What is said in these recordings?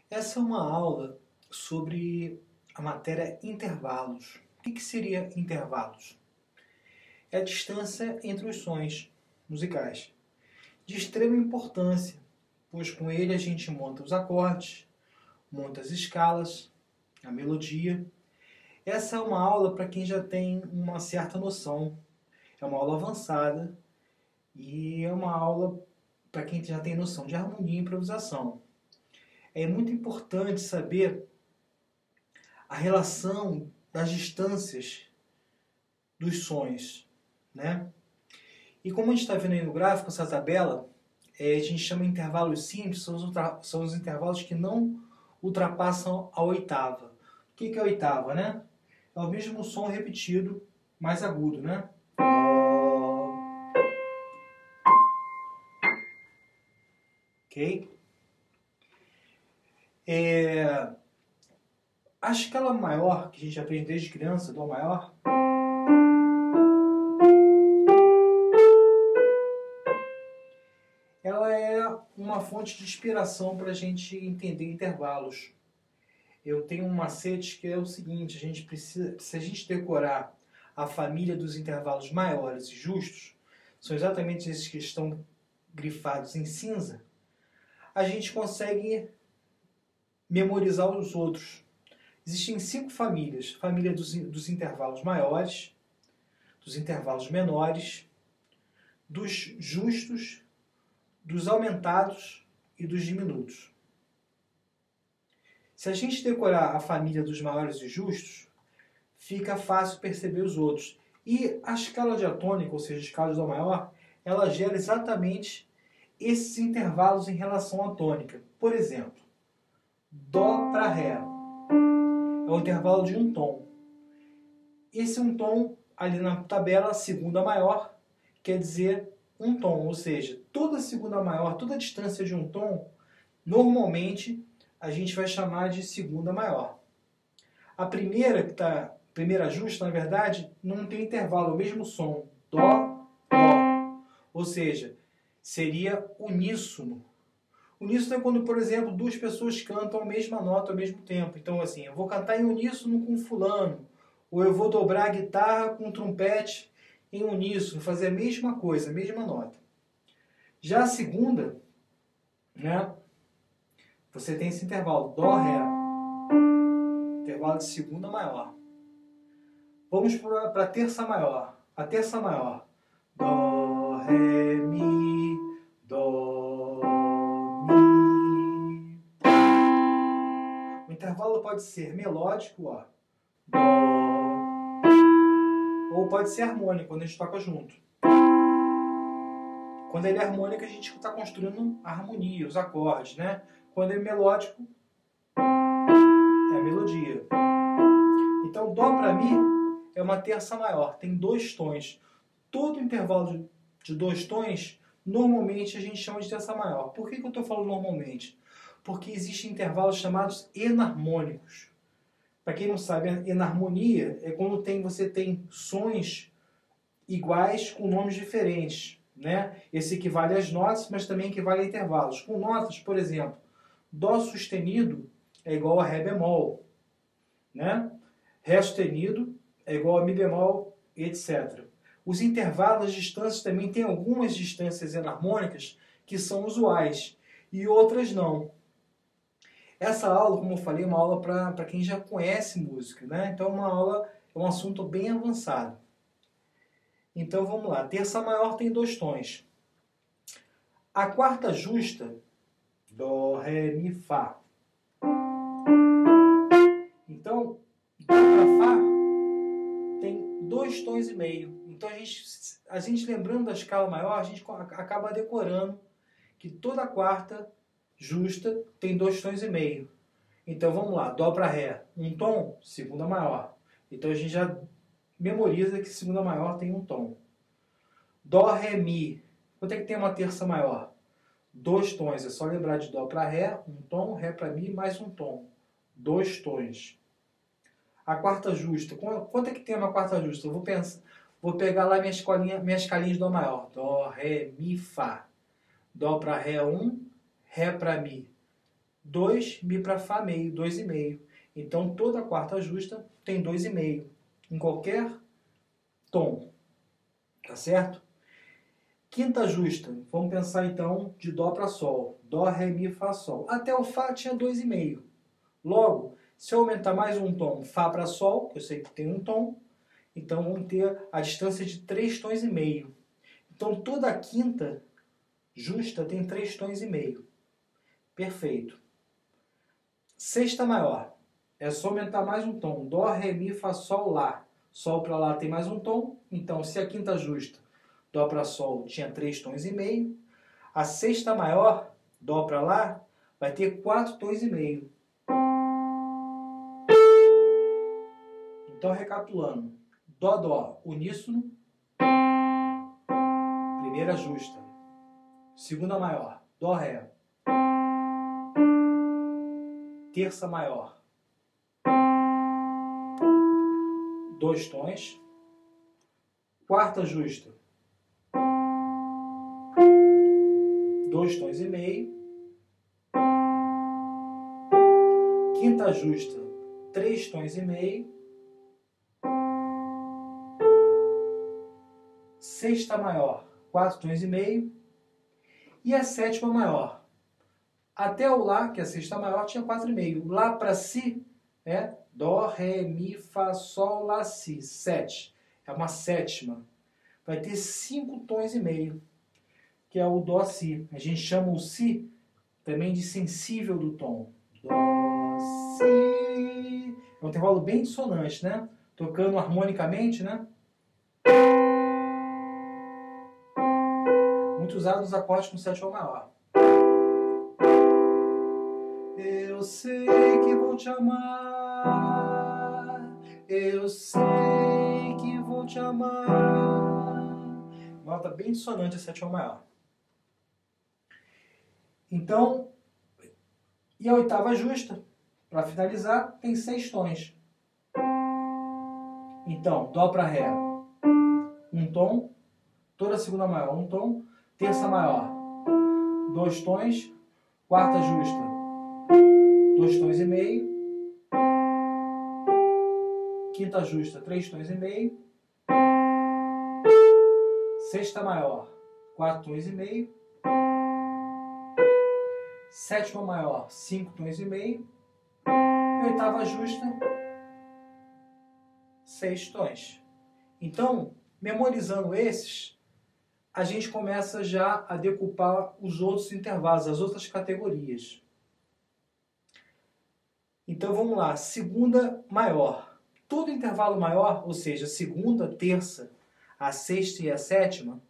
Essa é uma aula sobre a matéria intervalos. O que seria intervalos? É a distância entre os sons musicais, de extrema importância, pois com ele a gente monta os acordes, monta as escalas, a melodia. Essa é uma aula para quem já tem uma certa noção. É uma aula avançada e é uma aula para quem já tem noção de harmonia e improvisação. É muito importante saber a relação das distâncias dos sons, né? E como a gente está vendo aí no gráfico, essa tabela, a gente chama de intervalos simples, são os intervalos que não ultrapassam a oitava. O que é a oitava, né? É o mesmo som repetido, mais agudo, né? Ok? A escala maior, que a gente aprende desde criança, Dó maior, ela é uma fonte de inspiração para a gente entender intervalos. Eu tenho um macete que é o seguinte: a gente precisa, se a gente decorar a família dos intervalos maiores e justos, são exatamente esses que estão grifados em cinza, a gente consegue memorizar os outros. Existem 5 famílias: família dos intervalos maiores, dos intervalos menores, dos justos, dos aumentados e dos diminutos. Se a gente decorar a família dos maiores e justos, fica fácil perceber os outros. E a escala diatônica, ou seja, a escala de Dó maior, ela gera exatamente esses intervalos em relação à tônica. Por exemplo, Dó para Ré é o intervalo de um tom. Esse um tom, ali na tabela, segunda maior, quer dizer um tom, ou seja, toda segunda maior, toda a distância de um tom, normalmente a gente vai chamar de segunda maior. A primeira justa, na verdade, não tem intervalo, é o mesmo som, Dó, Dó. Ou seja, seria uníssono. Uníssono é quando, por exemplo, duas pessoas cantam a mesma nota ao mesmo tempo. Então, assim, eu vou cantar em uníssono com fulano, ou eu vou dobrar a guitarra com o trompete em uníssono, fazer a mesma coisa, a mesma nota. Já a segunda, né, você tem esse intervalo, Dó, Ré, intervalo de segunda maior. Vamos para a terça maior. A terça maior, Dó, Ré, Mi, Dó, Mi. O intervalo pode ser melódico, ó, Dó, ou pode ser harmônico, quando a gente toca junto. Quando ele é harmônico, a gente está construindo a harmonia, os acordes, né? Quando ele é melódico, é a melodia. Então, Dó para Mi é uma terça maior, tem 2 tons. Todo intervalo de 2 tons, normalmente a gente chama de terça maior. Por que eu estou falando normalmente? Porque existem intervalos chamados enarmônicos. Para quem não sabe, enarmonia é quando você tem sons iguais com nomes diferentes, né? Esse equivale às notas, mas também equivale a intervalos. Com notas, por exemplo, Dó sustenido é igual a Ré bemol, né? Ré sustenido é igual a Mi bemol, etc. Os intervalos, as distâncias, também tem algumas distâncias enarmônicas que são usuais e outras não. Essa aula, como eu falei, é uma aula para quem já conhece música, né? Então é um assunto bem avançado. Então vamos lá, terça maior tem 2 tons. A quarta justa, Dó, Ré, Mi, Fá. Então, Dó para Fá tem 2 tons e meio. Então a gente lembrando da escala maior, a gente acaba decorando que toda quarta justa tem 2 tons e meio. Então vamos lá, Dó para Ré, um tom, segunda maior. Então a gente já memoriza que segunda maior tem um tom. Dó, Ré, Mi. Quanto é que tem uma terça maior? 2 tons, é só lembrar de Dó para Ré, um tom, Ré para Mi, mais um tom. 2 tons. A quarta justa, quanto é que tem uma quarta justa? Vou pegar lá minha escalinha de Dó maior. Dó, Ré, Mi, Fá. Dó para Ré 1, Ré para Mi 2, Mi para Fá meio, 2,5. Então, toda quarta justa tem 2,5, em qualquer tom, tá certo? Quinta justa, vamos pensar então de Dó para Sol. Dó, Ré, Mi, Fá, Sol. Até o Fá tinha 2,5. Logo, se eu aumentar mais um tom, Fá para Sol, que eu sei que tem um tom, então vamos ter a distância de 3 tons e meio. Então toda a quinta justa tem 3 tons e meio. Perfeito. Sexta maior. É só aumentar mais um tom. Dó, Ré, Mi, Fá, Sol, Lá. Sol para Lá tem mais um tom. Então, se a quinta justa, Dó para Sol, tinha 3 tons e meio, a sexta maior, Dó para Lá, vai ter 4 tons e meio. Então, recapitulando. Dó, Dó, uníssono. Primeira justa. Segunda maior, Dó, Ré. Terça maior, 2 tons. Quarta justa, 2 tons e meio. Quinta justa, 3 tons e meio. Sexta maior, 4 tons e meio. E a sétima maior. Até o Lá, que é a sexta maior, tinha 4,5. Lá para Si, né? Dó, Ré, Mi, Fá, Sol, Lá, Si. 7. É uma sétima. Vai ter 5 tons e meio, que é o Dó, Si. A gente chama o Si também de sensível do tom. Dó, Si. É um intervalo bem dissonante, né? Tocando harmonicamente, né? Muito usado nos acordes com sétima maior. Eu sei que vou te amar, eu sei que vou te amar. Nota bem dissonante a sétima maior. Então, e a oitava justa, para finalizar, tem 6 tons. Então, Dó para Ré, um tom. Toda segunda maior, um tom. Terça maior, 2 tons. Quarta justa, 2 tons e meio. Quinta justa, 3 tons e meio. Sexta maior, 4 tons e meio. Sétima maior, 5 tons e meio. E oitava justa, 6 tons. Então, memorizando esses, a gente começa já a decupar os outros intervalos, as outras categorias. Então vamos lá, segunda maior. Todo intervalo maior, ou seja, segunda, terça, a sexta e a sétima,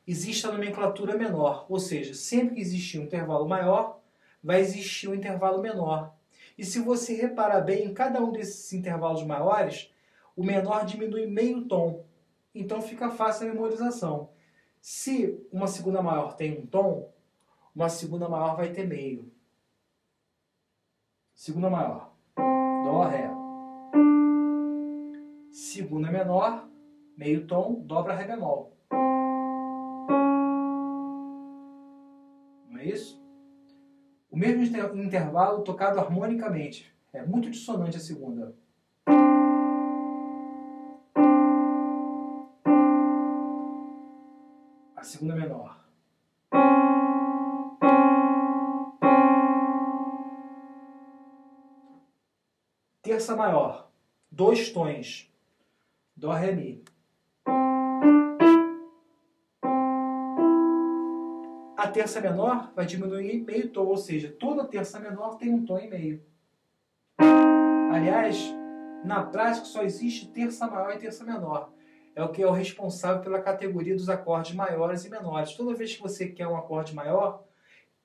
existe a nomenclatura menor, ou seja, sempre que existir um intervalo maior, vai existir um intervalo menor. E se você reparar bem, em cada um desses intervalos maiores, o menor diminui meio tom. Então fica fácil a memorização. Se uma segunda maior tem um tom, uma segunda maior vai ter meio. Segunda maior, Dó, Ré. Segunda menor, meio tom, Dó para Ré bemol. Não é isso? O mesmo intervalo tocado harmonicamente. É muito dissonante a segunda. A segunda menor. Terça maior, 2 tons, Dó, Ré, Mi. A terça menor vai diminuir meio tom, ou seja, toda terça menor tem um tom e meio. Aliás, na prática só existe terça maior e terça menor. É o que é o responsável pela categoria dos acordes maiores e menores. Toda vez que você quer um acorde maior,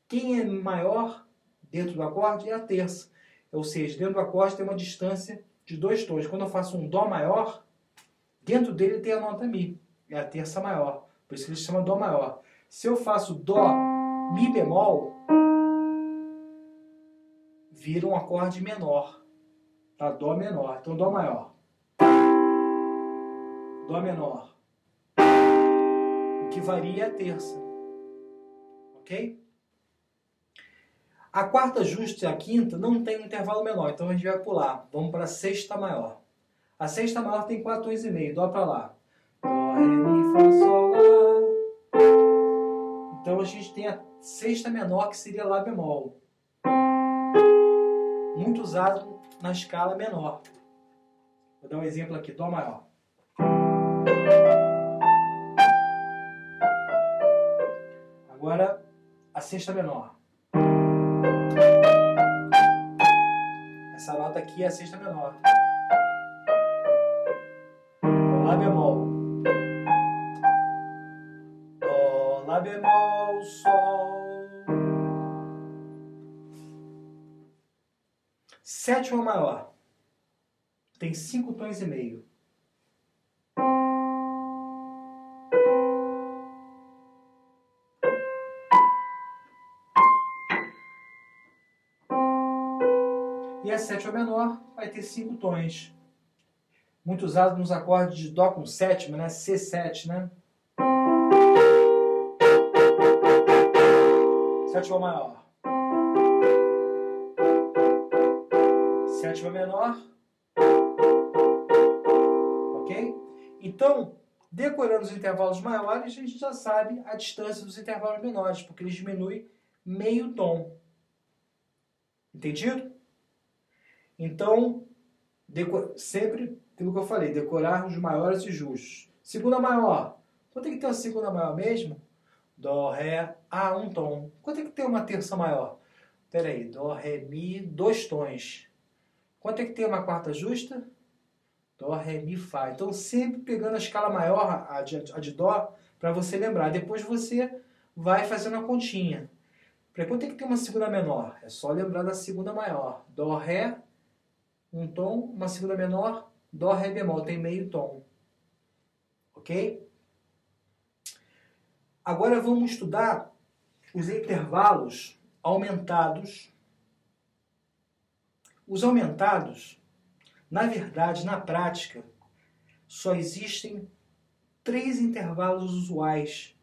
quem é maior dentro do acorde é a terça. Ou seja, dentro do acorde tem uma distância de 2 tons. Quando eu faço um Dó maior, dentro dele tem a nota Mi. É a terça maior. Por isso que ele se chama Dó maior. Se eu faço Dó, Mi bemol, vira um acorde menor. Tá? Dó menor. Então, Dó maior. Dó menor. O que varia é a terça. Ok? A quarta justa e a quinta não tem um intervalo menor, então a gente vai pular. Vamos para a sexta maior. A sexta maior tem 4 tons e meio, dó para lá. Dó, ré, mi, fá, sol, lá. Então a gente tem a sexta menor, que seria lá bemol. Muito usado na escala menor. Vou dar um exemplo aqui, dó maior. Agora a sexta menor. Essa nota aqui é a sexta menor. Lá bemol. Dó, lá bemol, sol. Sétima maior. Tem 5 tons e meio. E a sétima menor vai ter 5 tons. Muito usado nos acordes de dó com sétima, né? C7, né? Sétima maior. Sétima menor. Ok? Então, decorando os intervalos maiores, a gente já sabe a distância dos intervalos menores, porque eles diminuem meio tom. Entendido? Então, sempre pelo que eu falei, decorar os maiores e justos. Segunda maior. Quanto é que tem uma segunda maior mesmo? Dó, ré, ah, um tom. Quanto é que tem uma terça maior? Espera aí, dó, ré, mi, 2 tons. Quanto é que tem uma quarta justa? Dó, ré, mi, fá. Então, sempre pegando a escala maior, a de dó, para você lembrar. Depois você vai fazendo a continha. Para quanto é que tem uma segunda menor? É só lembrar da segunda maior. Dó, ré, um tom, uma segunda menor, dó, ré, bemol. Tem meio tom. Ok? Agora vamos estudar os intervalos aumentados. Os aumentados, na verdade, na prática, só existem 3 intervalos usuais.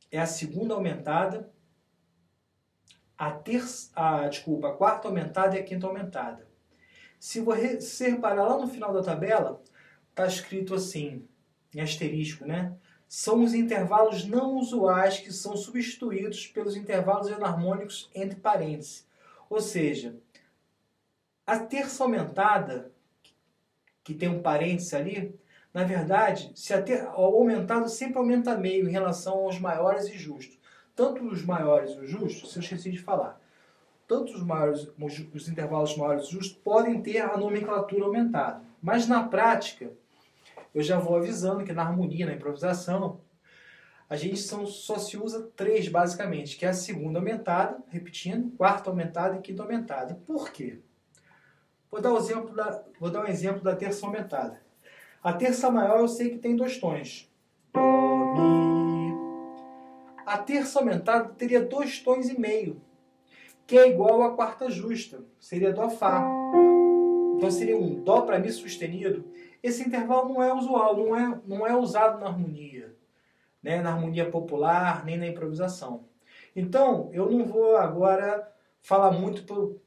É a segunda aumentada, a quarta aumentada e a quinta aumentada. Se você reparar lá no final da tabela, está escrito assim, em asterisco, né? São os intervalos não usuais que são substituídos pelos intervalos enarmônicos entre parênteses. Ou seja, a terça aumentada, que tem um parênteses ali, na verdade, o aumentado sempre aumenta meio em relação aos maiores e justos. Tanto os maiores e os justos, se eu esqueci de falar, tanto os intervalos maiores e justos podem ter a nomenclatura aumentada. Mas na prática, eu já vou avisando que na harmonia, na improvisação, a gente só se usa 3 basicamente, que é a segunda aumentada, repetindo, quarta aumentada e quinta aumentada. Por quê? Vou dar um exemplo da terça aumentada. A terça maior eu sei que tem 2 tons. Dó, mi. A terça aumentada teria 2 tons e meio, que é igual à quarta justa. Seria dó, fá. Então seria um dó para mi sustenido. Esse intervalo não é usual, não é usado na harmonia, né? Na harmonia popular, nem na improvisação. Então, eu não vou agora falar muito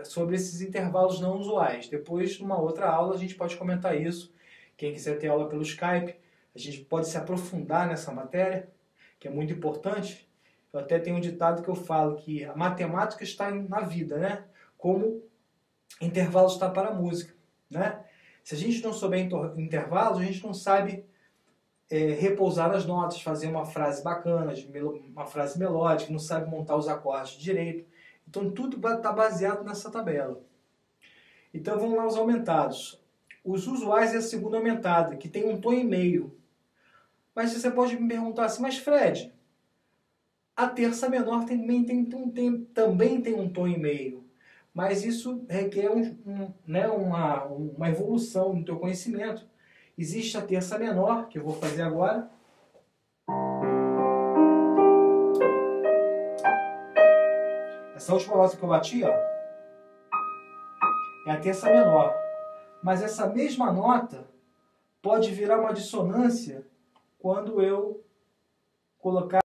sobre esses intervalos não usuais. Depois, numa outra aula, a gente pode comentar isso. Quem quiser ter aula pelo Skype, a gente pode se aprofundar nessa matéria, que é muito importante. Eu até tenho um ditado que eu falo que a matemática está na vida, né? Como intervalo está para a música, né? Se a gente não souber intervalos, a gente não sabe repousar as notas, fazer uma frase bacana, uma frase melódica, não sabe montar os acordes direito. Então tudo está baseado nessa tabela. Então vamos lá os aumentados. Os usuais é a segunda aumentada, que tem um tom e meio. Mas você pode me perguntar assim, mas Fred, a terça menor também tem um tom e meio. Mas isso requer uma evolução no teu conhecimento. Existe a terça menor, que eu vou fazer agora. Essa última nota que eu bati, ó, é a terça menor. Mas essa mesma nota pode virar uma dissonância quando eu colocar